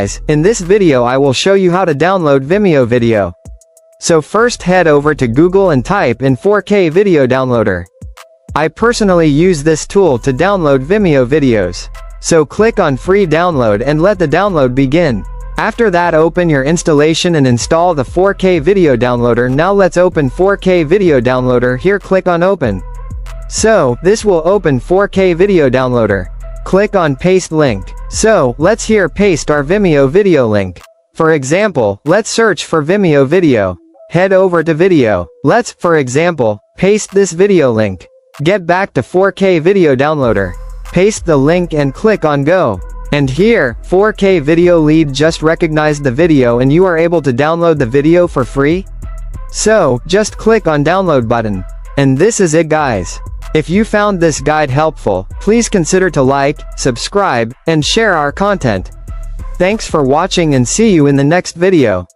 In this video I will show you how to download Vimeo video. So first head over to Google and type in 4K video downloader. I personally use this tool to download Vimeo videos. So click on free download and let the download begin. After that, open your installation and install the 4K video downloader. Now let's open 4K video downloader. Here click on open. So, this will open 4K video downloader. Click on paste link. So, let's here paste our Vimeo video link. For example, let's search for Vimeo video. Head over to video. Let's, for example, paste this video link. Get back to 4K video downloader. Paste the link and click on go. And here, 4K video lead just recognized the video and you are able to download the video for free. So, just click on download button. And this is it, guys. If you found this guide helpful, please consider to like, subscribe, and share our content. Thanks for watching and see you in the next video.